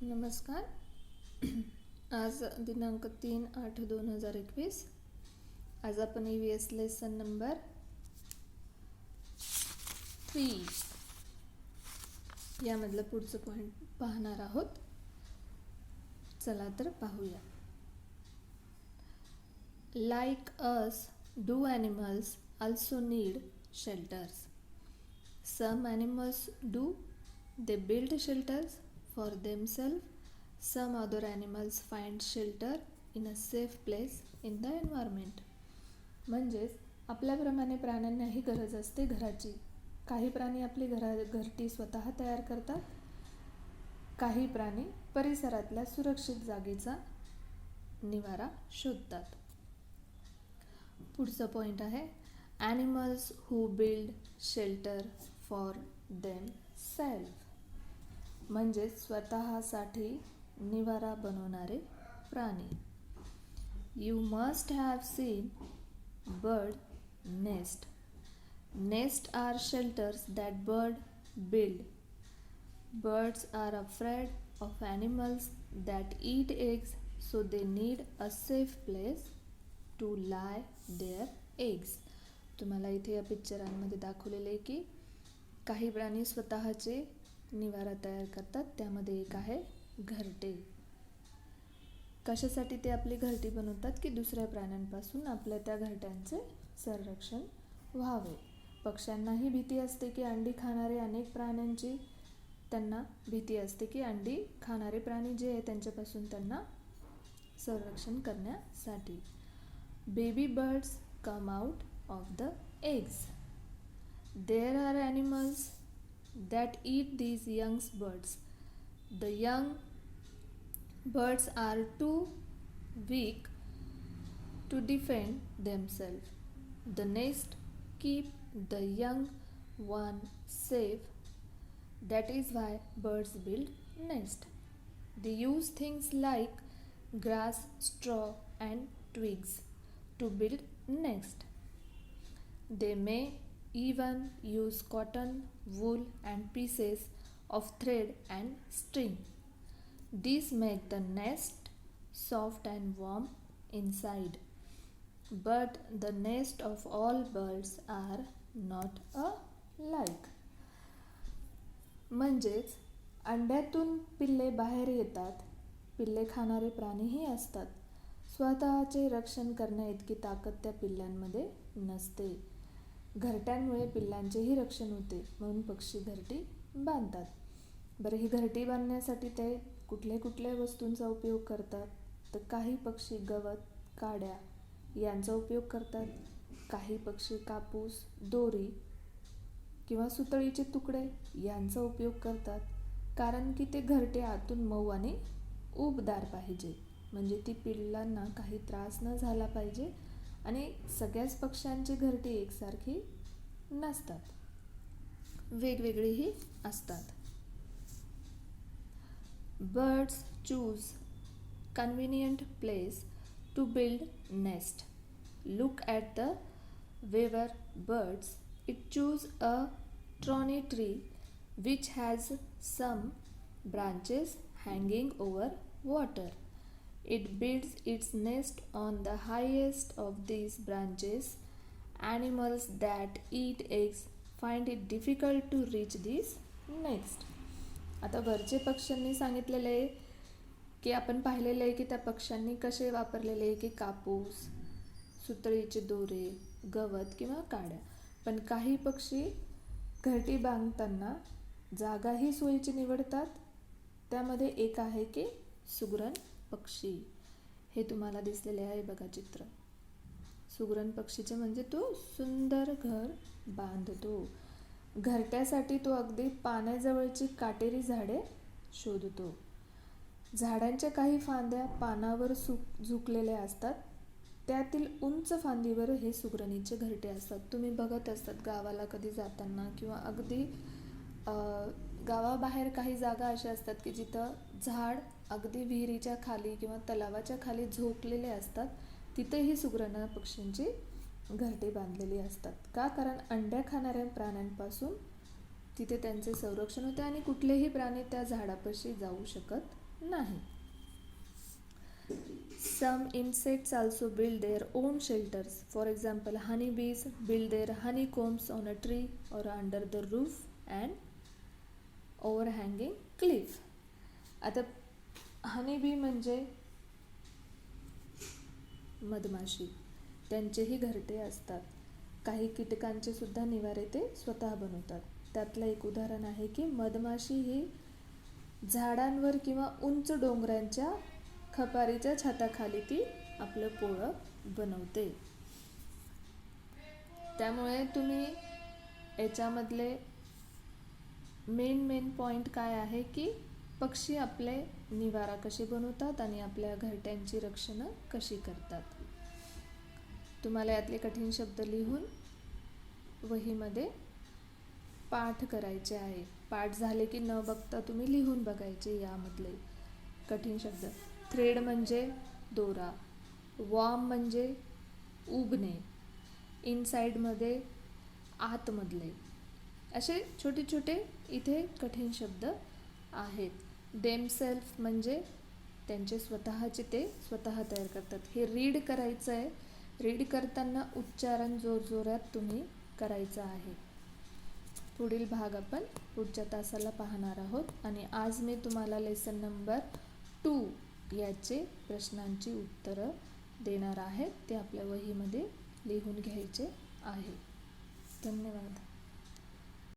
नमस्कार. आज दिनांक 3/8/2021. आज आपण EVS लेसन नंबर 3 यामधलं पुढचं पॉईंट पाहणार आहोत. चला तर पाहूया. Like us, do animals also need shelters? Some animals do. They build shelters for themselves. Some other animals find shelter in a safe place in the environment. म्हणजेच आपल्याप्रमाणे प्राण्यांनाही गरज असते घराची. काही प्राणी आपली घरटी स्वतः तयार करतात. काही प्राणी परिसरातल्या सुरक्षित जागेचा निवारा शोधतात. पुढचा पॉईंट आहे animals who build shelter for them self. म्हणजे स्वतःसाठी निवारा बनवणारे प्राणी. You must have seen bird nest. Nest are shelters that bird build. Birds are afraid of animals that eat eggs, so they need a safe place to lie their eggs. तुम्हाला इथे या पिक्चरांमध्ये दाखवलेले आहे की काही प्राणी स्वतःचे निवारा तयार करतात. त्यामध्ये एक आहे घरटे. कशासाठी ते आपली घरटी बनवतात की दुसऱ्या प्राण्यांपासून आपल्या त्या घरट्यांचे संरक्षण व्हावे. पक्ष्यांनाही भीती असते की अंडी खाणारे अनेक प्राण्यांची त्यांना भीती असते की अंडी खाणारे प्राणी जे आहे त्यांच्यापासून त्यांना संरक्षण करण्यासाठी. Baby birds come out of the eggs. There are animals that eat these youngs birds. The young birds are too weak to defend themselves. The nest keep the young one safe. That is why birds build nest. They use things like grass, straw and twigs to build nest. They may even use cotton, wool and pieces of thread and string. These make the nest soft and warm inside. But the nest of all birds are not alike. म्हणजेच अंड्यातून पिल्ले बाहेर येतात. पिल्ले खाणारे प्राणीही असतात. स्वतःचे रक्षण करण्याइतकी ताकद त्या पिल्लांमध्ये नसते. घरट्यांमुळे पिल्लांचेही रक्षण होते म्हणून पक्षी घरटी बांधतात. बरं, ही घरटी बांधण्यासाठी ते कुठल्या वस्तूंचा उपयोग करतात तर काही पक्षी गवत, काड्या यांचा उपयोग करतात. काही पक्षी कापूस, दोरी किंवा सुतळीचे तुकडे यांचा उपयोग करतात. कारण की ते घरटे आतून मऊ आणि उबदार पाहिजे. म्हणजे ती पिल्लांना काही त्रास न झाला पाहिजे. आणि सगळ्याच पक्ष्यांची घरटी एकसारखी नसतात, वेगवेगळीही असतात. Birds choose convenient place to build nest. Look at the weaver birds. It choose a thorny tree which has some branches hanging over water. It builds its nest on the highest of these branches. Animals that eat eggs find it difficult to reach this nest. आता वरचे पक्ष्यांनी सांगितलेले आहे की आपण पाहिलेलं आहे की त्या पक्ष्यांनी कसे वापरलेले आहे की कापूस, सुतळीचे दोरे, गवत किंवा काड्या. पण काही पक्षी घरटी बांधताना जागाही सोयीची निवडतात. त्यामध्ये एक आहे की सुगरण पक्षी. हे तुम्हाला दिसलेले आहे बघा चित्र. सुगरण पक्षीचे म्हणजे तो सुंदर घर बांधतो. घरट्यासाठी तो अगदी पाण्याजवळची काटेरी झाडे शोधतो. झाडांच्या काही फांद्या पानावर झुकलेल्या असतात. त्यातील उंच फांदीवर हे सुगरणीचे घरटे असतात. तुम्ही बघत असतात गावाला कधी जाताना किंवा अगदी गावाबाहेर काही जागा अशा असतात की जिथं झाड अगदी विहिरीच्या खाली किंवा तलावाच्या खाली झोपलेले असतात. तिथेही सुगरण पक्ष्यांची घरटे बांधलेली असतात. का? कारण अंड्या खाणाऱ्या प्राण्यांपासून तिथे त्यांचे संरक्षण होते आणि कुठलेही प्राणी त्या झाडापाशी जाऊ शकत नाही. Some insects also build their own shelters. For example, honeybees build their honeycombs on a tree or under the roof and overhanging cliff. आता हनीबी म्हणजे मधमाशी, त्यांचेही घरटे असतात. काही कीटकांचे सुद्धा निवारे ते स्वतः बनवतात. त्यातलं एक उदाहरण आहे की मधमाशी ही झाडांवर किंवा उंच डोंगरांच्या खपारीच्या छताखाली ती आपलं पोळं बनवते. त्यामुळे तुम्ही याच्यामधले मेन पॉइंट काय आहे की पक्षी आपले निवारा कसे बनवतात आणि आपल्या घरट्यांची रक्षणं कशी करतात. तुम्हाला यातले कठीण शब्द लिहून वहीमध्ये पाठ करायचे आहे. पाठ झाले की न बघता तुम्ही लिहून बघायचे यामधले कठीण शब्द. थ्रेड म्हणजे दोरा, वॉर्म म्हणजे उबणे, इनसाइडमध्ये आतमधले, असे छोटे छोटे इथे कठीण शब्द आहेत. देमसेल्फ म्हणजे त्यांचे स्वतःचे ते स्वतः तयार करतात. हे रीड करायचं आहे. रीड करताना उच्चारण जोरजोरात तुम्ही करायचं आहे. पुढील भाग आपण पुढच्या तासाला पाहणार आहोत आणि आज मी तुम्हाला लेसन नंबर 2 याचे प्रश्नांची उत्तरं देणार आहे. ते आपल्या वहीमध्ये लिहून घ्यायचे आहे. धन्यवाद.